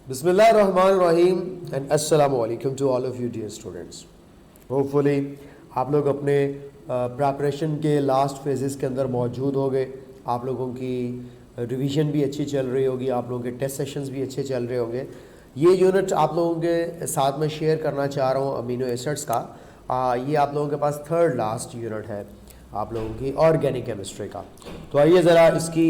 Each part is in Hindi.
बिस्मिल्लाहिर्रहमानिर्रहीम एंड अस्सलाम वालेकुम to all of you dear students. Hopefully आप लोग अपने प्रिपरेशन के लास्ट फेजेस के अंदर मौजूद हो गए। आप लोगों की रिवीजन भी अच्छी चल रही होगी, आप लोगों के टेस्ट सेशंस भी अच्छे चल रहे होंगे। ये यूनिट आप लोगों के साथ में शेयर करना चाह रहा हूँ अमीनो एसिड्स का। ये आप लोगों के पास थर्ड लास्ट यूनिट है आप लोगों की ऑर्गेनिक केमिस्ट्री का। तो आइए ज़रा इसकी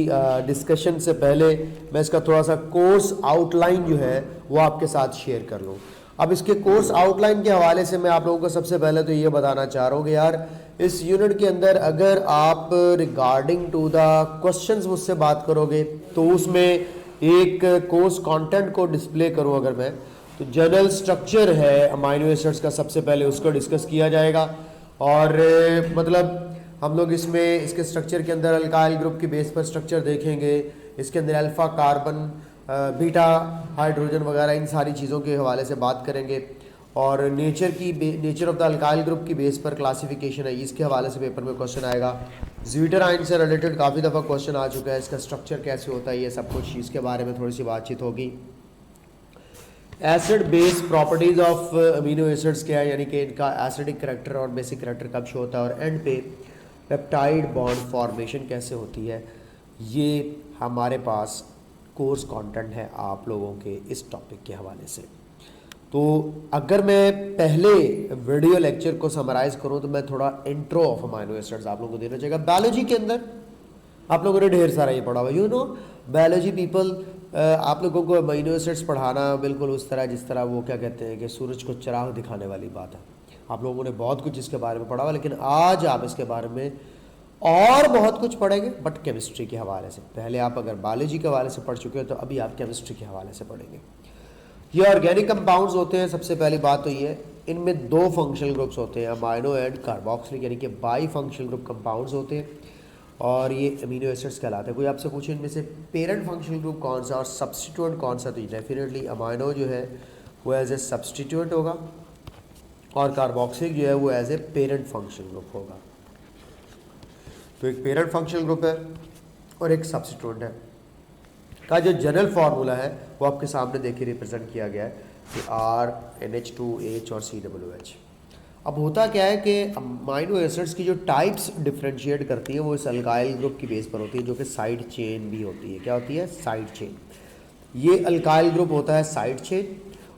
डिस्कशन से पहले मैं इसका थोड़ा सा कोर्स आउटलाइन जो है वो आपके साथ शेयर कर लूँ। अब इसके कोर्स आउटलाइन के हवाले से मैं आप लोगों को सबसे पहले तो ये बताना चाह रहा हूँ कि यार इस यूनिट के अंदर अगर आप रिगार्डिंग टू द क्वेश्चंस मुझसे बात करोगे तो उसमें एक कोर्स कंटेंट को डिस्प्ले करूँ अगर मैं, तो जनरल स्ट्रक्चर है अमाइनो एसिड्स का, सबसे पहले उसको डिस्कस किया जाएगा। और मतलब हम लोग इसमें इसके स्ट्रक्चर के अंदर अल्काइल ग्रुप की बेस पर स्ट्रक्चर देखेंगे, इसके अंदर अल्फ़ा कार्बन, बीटा हाइड्रोजन वगैरह इन सारी चीज़ों के हवाले से बात करेंगे। और nature of the alkyl group की बेस पर क्लासिफिकेशन है, इसके हवाले से पेपर में क्वेश्चन आएगा। ज़्वीटर से रिलेटेड काफ़ी दफ़ा क्वेश्चन आ चुका है, इसका स्ट्रक्चर कैसे होता है, ये सब कुछ इसके बारे में थोड़ी सी बातचीत होगी। Acid base properties of amino acids क्या है, यानी कि इनका एसिडिक करैक्टर और बेसिक करैक्टर कब शो होता है, और एंड पे पेप्टाइड बॉन्ड फॉर्मेशन कैसे होती है। ये हमारे पास कोर्स कंटेंट है आप लोगों के इस टॉपिक के हवाले से। तो अगर मैं पहले वीडियो लेक्चर को समराइज़ करूं तो मैं थोड़ा इंट्रो ऑफ अमाइनो एसिड्स आप लोगों को देना चाहिए। बायोलॉजी के अंदर आप लोगों ने ढेर सारा ये पढ़ा हुआ, बायोलॉजी पीपल, आप लोगों को अमीनो एसिड्स पढ़ाना बिल्कुल उस तरह जिस तरह वो क्या कहते हैं कि सूरज को चिराग दिखाने वाली बात है। आप लोगों ने बहुत कुछ इसके बारे में पढ़ा हुआ, लेकिन आज आप इसके बारे में और बहुत कुछ पढ़ेंगे, बट केमिस्ट्री के हवाले से। पहले आप अगर बायोलॉजी के हवाले से पढ़ चुके हो तो अभी आप केमिस्ट्री के हवाले से पढ़ेंगे। ये ऑर्गेनिक कंपाउंड्स होते हैं। सबसे पहली बात तो ये है, इनमें दो फंक्शनल ग्रुप्स होते हैं, अमाइनो एंड कार्बोक्सिलिक, यानी कि बाई फंक्शनल ग्रुप कंपाउंड्स होते हैं और ये अमीनो एसिड्स कहलाते हैं। कोई आपसे पूछे इनमें से पेरेंट फंक्शनल ग्रुप कौन सा और सब्सटीट्यूएंट कौन सा, तो डेफिनेटली अमाइनो जो है वो एज ए सब्सटीट्यूएंट होगा और कार्बोक्सिलिक जो है वो as a parent functional group होगा। तो एक पेरेंट फंक्शनल ग्रुप है और एक सब्सटीट्यूएंट है। का जो जनरल फार्मूला है वो आपके सामने देखिए रिप्रेजेंट किया गया है कि RNH2H और COOH। अब होता क्या है कि अमाइनो एसिड्स की जो टाइप्स डिफ्रेंशिएट करती है वो इस अल्काइल ग्रुप की बेस पर होती है, जो कि साइड चेन भी होती है। क्या होती है? Side chain. ये अल्काइल ग्रुप होता है साइड चेन।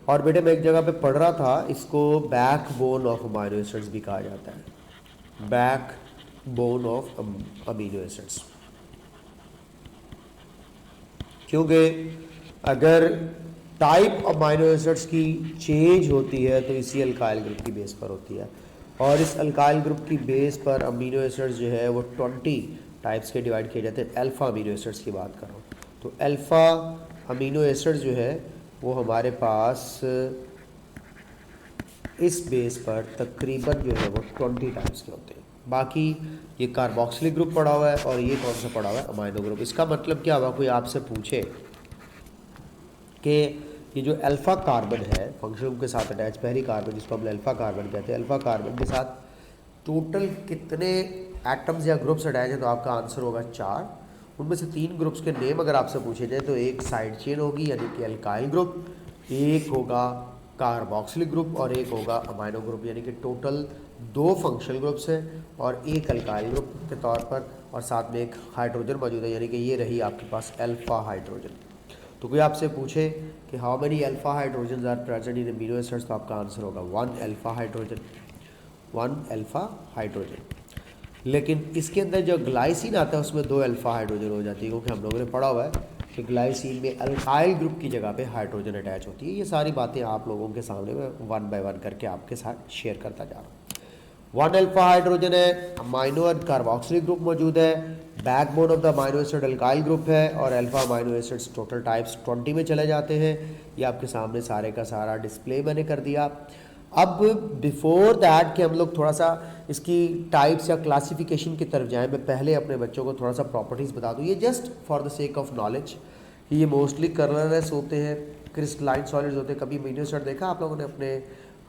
और बेटे मैं एक जगह पे पढ़ रहा था, इसको back bone of amino acids भी कहा जाता है, back bone of amino acids. क्योंकि अगर टाइप अमाइनो एसिड्स की चेंज होती है तो इसी अल्काइल ग्रुप की बेस पर होती है। और इस अल्काइल ग्रुप की बेस पर अमीनो एसिड्स जो है वो 20 टाइप्स के डिवाइड किए जाते हैं। अल्फ़ा अमीनो एसिड्स की बात कर रहा हूँ, तो अल्फ़ा अमीनो एसिड्स जो है वो हमारे पास इस बेस पर तकरीबन जो है वो 20 टाइप्स के होते हैं। बाकी ये कार्बोक्सिलिक ग्रुप पड़ा हुआ है और ये कौन सा पड़ा हुआ है? Amino group. इसका मतलब क्या हुआ, कोई आपसे पूछे कि ये जो अल्फ़ा कार्बन है फंक्शनल ग्रुप के साथ अटैच, पहली कार्बन जिसको हम अल्फ़ा कार्बन कहते हैं, अल्फ़ा कार्बन के साथ टोटल कितने एटम्स या ग्रुप्स अटैच हैं, तो आपका आंसर होगा 4। उनमें से 3 ग्रुप्स के नेम अगर आपसे पूछे जाए तो एक साइड चेन होगी यानी कि अल्काइल ग्रुप, एक होगा कार्बोक्सिलिक ग्रुप और एक होगा अमाइनो ग्रुप, यानी कि टोटल 2 फंक्शनल ग्रुप्स हैं और एक अल्काइल ग्रुप के तौर पर, और साथ में एक हाइड्रोजन मौजूद है, यानी कि ये रही आपके पास अल्फ़ा हाइड्रोजन। तो कोई आपसे पूछे कि how many alpha hydrogen are present in amino acids, तो आपका आंसर होगा 1 अल्फ़ा हाइड्रोजन, 1 अल्फ़ा हाइड्रोजन। लेकिन इसके अंदर जो ग्लाइसिन आता है उसमें 2 अल्फ़ा हाइड्रोजन हो जाती है, क्योंकि हम लोगों ने पढ़ा हुआ है कि ग्लाइसिन में अल्काइल ग्रुप की जगह पे हाइड्रोजन अटैच होती है। ये सारी बातें आप लोगों के सामने मैं 1 बाय 1 करके आपके साथ शेयर करता जा रहा हूँ। 1 अल्फ़ा हाइड्रोजन है, अमाइनो और कार्बोक्सिलिक ग्रुप मौजूद है, backbone of the amino acid alkyl group है और alpha amino acids total types 20 में चले जाते हैं। ये आपके सामने सारे का सारा डिस्प्ले मैंने कर दिया। अब बिफोर दैट कि हम लोग थोड़ा सा इसकी टाइप्स या क्लासिफिकेशन की तरफ जाएं, मैं पहले अपने बच्चों को थोड़ा सा प्रॉपर्टीज़ बता दूँ। ये just for the sake of knowledge. ये मोस्टली कलरलेस होते हैं, क्रिस्टलाइन सॉलिड्स होते हैं। कभी अमीनो एसिड देखा आप लोगों ने अपने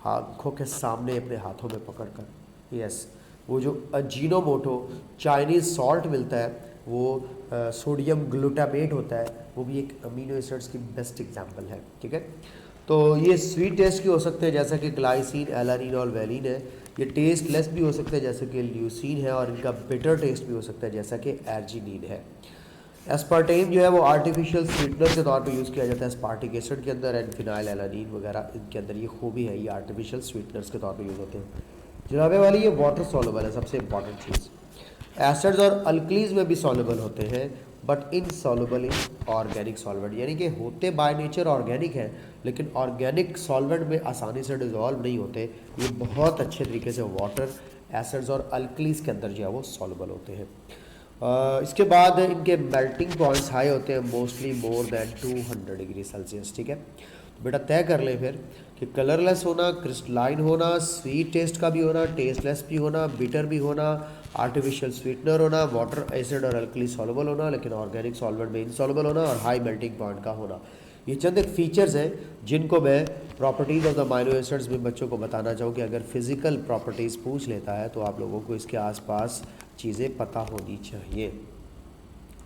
आँखों के सामने अपने हाथों में पकड़ कर? यस, वो जो अजीनोमोटो चाइनीज़ सॉल्ट मिलता है वो सोडियम ग्लूटामेट होता है, वो भी एक अमीनो एसिड्स की बेस्ट एग्जांपल है। ठीक है, तो ये स्वीट टेस्ट के हो सकते हैं जैसा कि ग्लाइसिन, एलानिन और वेलिन है। ये टेस्टलेस भी हो सकते हैं जैसे कि ल्यूसीन है, और इनका बिटर टेस्ट भी हो सकता है जैसा कि एर्जिनिन है। एस्पार्टेम जो है वो आर्टिफिशियल स्वीटनर के तौर पे यूज़ किया जाता है एस्पार्टिक एसिड के अंदर, एंड फिनाइल एलानिन वगैरह इनके अंदर ये खूबी है, ये आर्टिफिशियल स्वीटनर्स के तौर पे यूज़ होते हैं। जनाबे वाली ये वाटर सॉल्युबल है, सबसे इंपॉर्टेंट चीज़। एसिड्स और अल्कलीज में भी सॉल्युबल होते हैं, but insoluble in organic solvent, यानी कि होते बाय नेचर ऑर्गेनिक हैं लेकिन ऑर्गेनिक सॉल्वेंट में आसानी से डिजॉल्व नहीं होते। ये बहुत अच्छे तरीके से वाटर, एसिड्स और अल्कलीज के अंदर जो है वो सॉल्युबल होते हैं। इसके बाद इनके मेल्टिंग पॉइंट्स हाई होते हैं, mostly more than 200 degree Celsius. ठीक है, तो बेटा तय कर ले फिर कि कलरलेस होना, क्रिस्टलाइन होना, स्वीट टेस्ट का भी होना, टेस्टलेस भी होना, बिटर भी होना, आर्टिफिशियल स्वीटनर होना, वाटर, एसिड और अल्कली सॉल्युबल होना, लेकिन ऑर्गेनिक सॉल्वेंट में इनसॉल्युबल होना, और हाई मेल्टिंग पॉइंट का होना। ये चंद एक फीचर्स हैं जिनको मैं properties of the amino acids में बच्चों को बताना चाहूँ कि अगर फिजिकल प्रॉपर्टीज़ पूछ लेता है तो आप लोगों को इसके आसपास चीज़ें पता होनी चाहिए।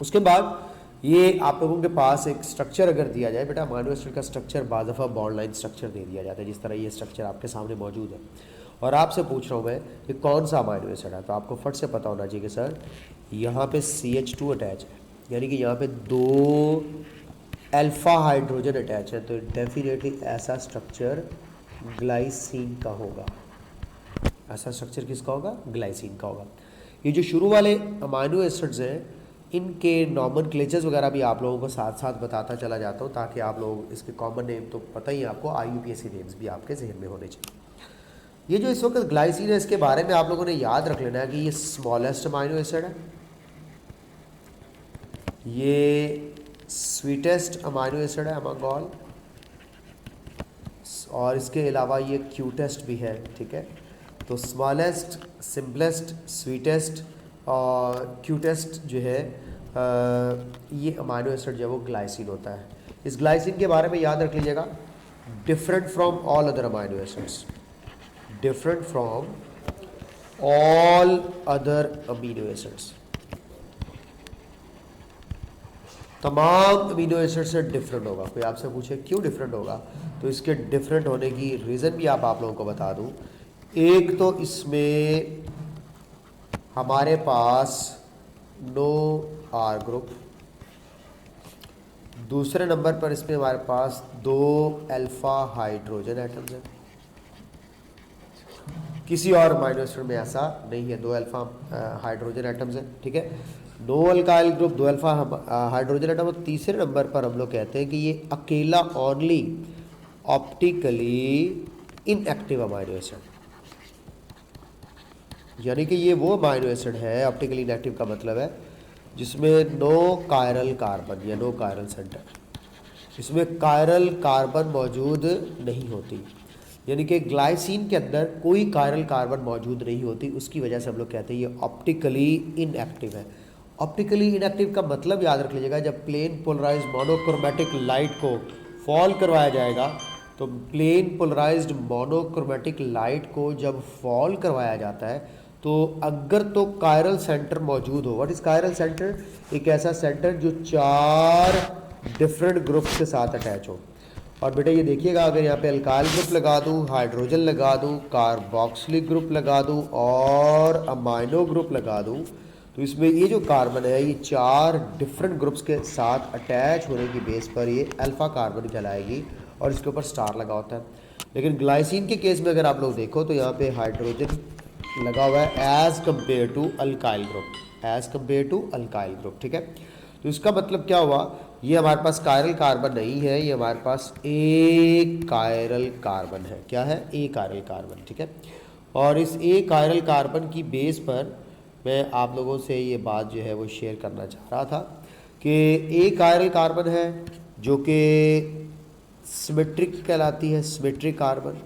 उसके बाद ये आप लोगों के पास एक स्ट्रक्चर अगर दिया जाए, बेटा अमीनो एसिड का स्ट्रक्चर बाज़ दफ़ा बॉन्ड लाइन स्ट्रक्चर दे दिया जाता है, जिस तरह ये स्ट्रक्चर आपके सामने मौजूद है, और आपसे पूछ रहा हूँ मैं कि कौन सा अमीनो एसिड है, तो आपको फट से पता होना चाहिए कि सर यहाँ पे CH2 अटैच है, यानी कि यहाँ पे 2 अल्फा हाइड्रोजन अटैच है, तो डेफिनेटली ऐसा स्ट्रक्चर ग्लाइसिन का होगा। ऐसा स्ट्रक्चर किसका होगा? ग्लाइसिन का होगा। ये जो शुरू वाले अमीनो एसिड्स हैं इनके नॉमेनक्लेचर्स वगैरह भी आप लोगों को साथ साथ बताता चला जाता हूँ, ताकि आप लोग इसके कॉमन नेम तो पता ही है आपको, IUPAC नेम्स भी आपके जहन में होने चाहिए। ये जो इस वक्त ग्लाइसिन है इसके बारे में आप लोगों ने याद रख लेना है कि ये स्मॉलेस्ट अमीनो एसिड है, ये स्वीटेस्ट अमीनो एसिड है अमंग ऑल, और इसके अलावा ये क्यूटेस्ट भी है। ठीक है, तो स्मॉलेस्ट, सिंपलेस्ट, स्वीटेस्ट और क्यूटेस्ट जो है ये अमीनो एसिड जो है वो ग्लाइसिन होता है। इस ग्लाइसिन के बारे में याद रख लीजिएगा, different from all other amino acids, different from all other amino acids, तमाम अमीनो एसिड से डिफरेंट होगा। कोई आपसे पूछे क्यों डिफरेंट होगा, तो इसके डिफरेंट होने की रीज़न भी आप लोगों को बता दूं। एक तो इसमें हमारे पास नो R ग्रुप, दूसरे नंबर पर इसमें हमारे पास 2 अल्फा हाइड्रोजन एटम्स हैं। किसी और अमीनो एसिड में ऐसा नहीं है, 2 अल्फा हाइड्रोजन एटम्स हैं। ठीक है, 2 alkyl group, 2 alpha hydrogen atom, और तीसरे नंबर पर हम लोग कहते हैं कि ये अकेला only optically inactive amino acid, यानी कि ये वो अमीनो एसिड है, ऑप्टिकली इनएक्टिव का मतलब है जिसमें नो कायरल कार्बन या नो कायरल सेंटर, इसमें कायरल कार्बन मौजूद नहीं होती, यानी कि ग्लाइसिन के अंदर कोई कायरल कार्बन मौजूद नहीं होती। उसकी वजह से हम लोग कहते हैं ये ऑप्टिकली इनएक्टिव है। ऑप्टिकली इनएक्टिव का मतलब याद रख लीजिएगा, जब प्लेन पोलराइज्ड मोनोक्रोमेटिक लाइट को फॉल करवाया जाएगा, तो प्लेन पोलराइज्ड मोनोक्रोमेटिक लाइट को जब फॉल करवाया जाता है तो अगर तो कायरल सेंटर मौजूद हो, व्हाट इज कायरल सेंटर? एक ऐसा सेंटर जो 4 डिफरेंट ग्रुप्स के साथ अटैच हो। और बेटा ये देखिएगा, अगर यहाँ पे अल्काइल ग्रुप लगा दूँ, हाइड्रोजन लगा दूँ, कार्बोक्सिलिक ग्रुप लगा दूँ और अमाइनो ग्रुप लगा दूँ, तो इसमें ये जो कार्बन है ये 4 डिफरेंट ग्रुप्स के साथ अटैच होने की बेस पर ये अल्फा कार्बन कहलाएगी और इसके ऊपर स्टार लगा होता है। लेकिन ग्लाइसिन के केस में अगर आप लोग देखो तो यहाँ पे हाइड्रोजन लगा हुआ है as compare to alkyl group, as compare to alkyl group. ठीक है, तो इसका मतलब क्या हुआ, ये हमारे पास कायरल कार्बन नहीं है, ये हमारे पास एक कायरल कार्बन है। क्या है? एक कायरल कार्बन। ठीक है, और इस एक कायरल कार्बन की बेस पर मैं आप लोगों से ये बात जो है वो शेयर करना चाह रहा था कि एक कायरल कार्बन है जो कि सिमेट्रिक कहलाती है, सिमेट्रिक कार्बन,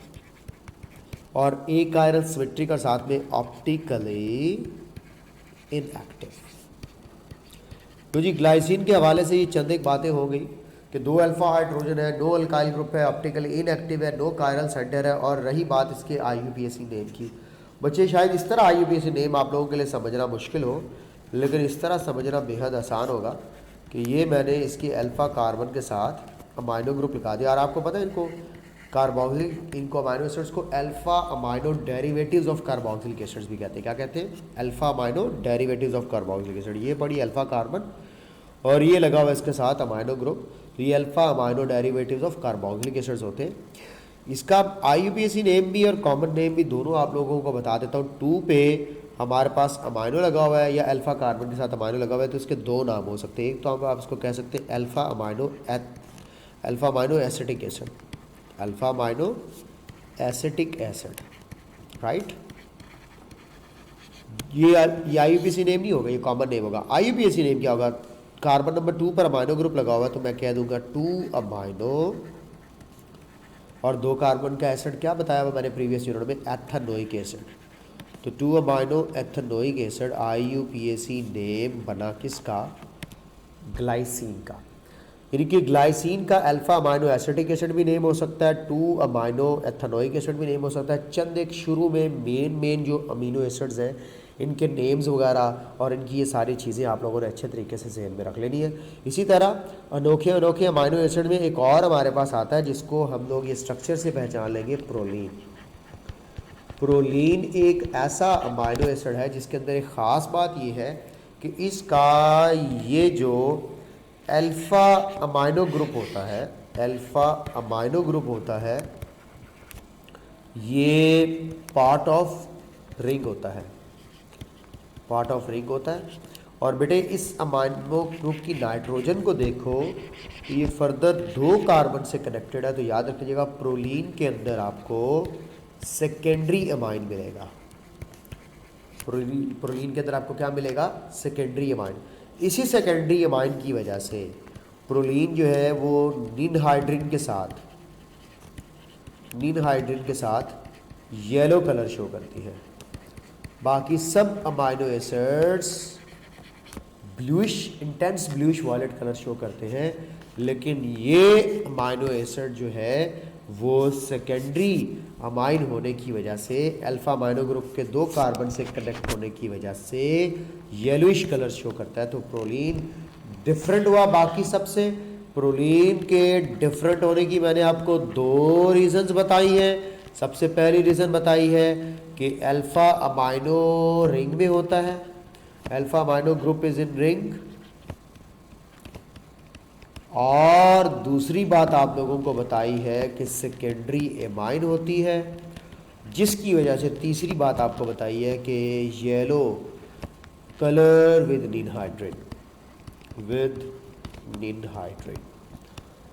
और एक कायरल सिमेट्रिक और साथ में ऑप्टिकली इनएक्टिव। तो जी ग्लाइसिन के हवाले से ये चंद एक बातें हो गई कि 2 अल्फा हाइड्रोजन है, 2 अल्काइल ग्रुप है, ऑप्टिकली इनएक्टिव है, 2 कायरल सेंटर है, और रही बात इसके IUPAC नेम की। बच्चे शायद इस तरह IUPAC नेम आप लोगों के लिए समझना मुश्किल हो लेकिन इस तरह समझना बेहद आसान होगा कि ये मैंने इसकी अल्फ़ा कार्बन के साथ अमाइनो ग्रुप लिखा दिया। और आपको पता है इनको अमाइनो एसिड्स को alpha amino derivatives of carboxylic acids भी कहते हैं। क्या कहते हैं? Alpha amino derivatives of carboxylic acid. ये पड़ी अल्फ़ा कार्बन और ये लगा हुआ इसके साथ अमाइनो ग्रुप, तो ये alpha amino derivatives of carboxylic acids होते हैं। इसका IUPAC नेम भी और कॉमन नेम भी दोनों आप लोगों को बता देता हूँ। 2 पे हमारे पास अमाइनो लगा हुआ है या अल्फ़ा कार्बन के साथ अमाइनो लगा हुआ है, तो इसके दो नाम हो सकते हैं। एक तो आप इसको कह सकते हैं alpha amino acetic acid, alpha amino acetic acid, right. ये IUPAC नेम नहीं होगा, ये कॉमन नेम होगा। IUPAC नेम क्या होगा? कार्बन नंबर 2 पर अमाइनो ग्रुप लगा हुआ है, तो मैं कह दूंगा 2 अमाइनो और 2 कार्बन का एसिड क्या बताया हुआ मैंने प्रीवियस यूनिट में? Ethanoic acid. तो 2 amino ethanoic acid IUPAC name बना किसका? ग्लाइसिन का। यानी कि ग्लाइसिन का अल्फ़ा अमाइनो एसिटिक एसिड भी नेम हो सकता है, 2 अमाइनो एथेनोइक एसिड भी नेम हो सकता है। चंद एक शुरू में मेन जो अमीनो एसिड्स हैं इनके नेम्स वगैरह और इनकी ये सारी चीज़ें आप लोगों ने अच्छे तरीके से जहन में रख लेनी है। इसी तरह अनोखे अमाइनो एसिड में एक और हमारे पास आता है जिसको हम लोग ये स्ट्रक्चर से पहचान लेंगे, प्रोलीन। प्रोलीन एक ऐसा अमाइनो एसिड है जिसके अंदर एक ख़ास बात ये है कि इसका ये जो अल्फ़ा अमाइनो ग्रुप होता है, अल्फ़ा अमाइनो ग्रुप होता है, ये पार्ट ऑफ रिंग होता है, पार्ट ऑफ रिंग होता है। और बेटे इस अमाइनो ग्रुप की नाइट्रोजन को देखो, ये फर्दर 2 कार्बन से कनेक्टेड है, तो याद रखिएगा प्रोलीन के अंदर आपको सेकेंडरी अमाइन मिलेगा। प्रोलीन के अंदर आपको क्या मिलेगा? Secondary amine. इसी सेकेंडरी अमाइन की वजह से प्रोलीन जो है वो निनहाइड्रिन के साथ येलो कलर शो करती है। बाकी सब amino acids intense bluish violet colour show करते हैं, लेकिन ये अमाइनो एसिड जो है वो सेकेंडरी अमाइन होने की वजह से, अल्फ़ा अमाइनो ग्रुप के 2 कार्बन से कनेक्ट होने की वजह से येलोइश कलर शो करता है। तो प्रोलीन डिफरेंट हुआ बाकी सबसे। प्रोलीन के डिफरेंट होने की मैंने आपको 2 रीजंस बताई हैं। सबसे पहली रीज़न बताई है कि अल्फ़ा अमाइनो रिंग में होता है, alpha amino group is in ring. और दूसरी बात आप लोगों को बताई है कि सेकेंडरी एमाइन होती है, जिसकी वजह से तीसरी बात आपको बताई है कि येलो कलर विद निनहाइड्रेट।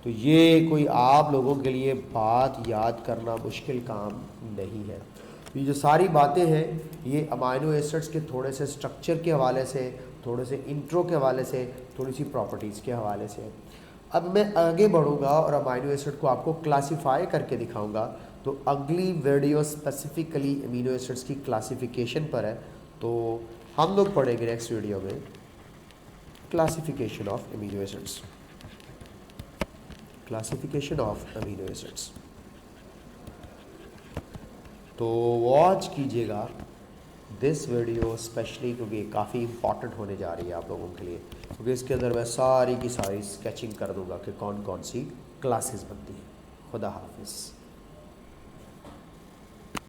तो ये कोई आप लोगों के लिए बात याद करना मुश्किल काम नहीं है। तो ये जो सारी बातें हैं ये अमाइनो एसिड्स के थोड़े से स्ट्रक्चर के हवाले से, थोड़े से इंट्रो के हवाले से, थोड़ी सी प्रॉपर्टीज़ के हवाले से। अब मैं आगे बढ़ूंगा और अमाइनो एसिड को आपको क्लासिफाई करके दिखाऊंगा। तो अगली वीडियो स्पेसिफिकली अमीनो एसिड्स की क्लासिफिकेशन पर है, तो हम लोग पढ़ेंगे नेक्स्ट वीडियो में classification of amino acids, classification of amino acids. तो वॉच कीजिएगा दिस वीडियो स्पेशली, क्योंकि काफ़ी इंपॉर्टेंट होने जा रही है आप लोगों के लिए, क्योंकि इसके अंदर मैं सारी की सारी स्केचिंग कर दूंगा कि कौन कौन सी क्लासेस बनती हैं। खुदा हाफिज़।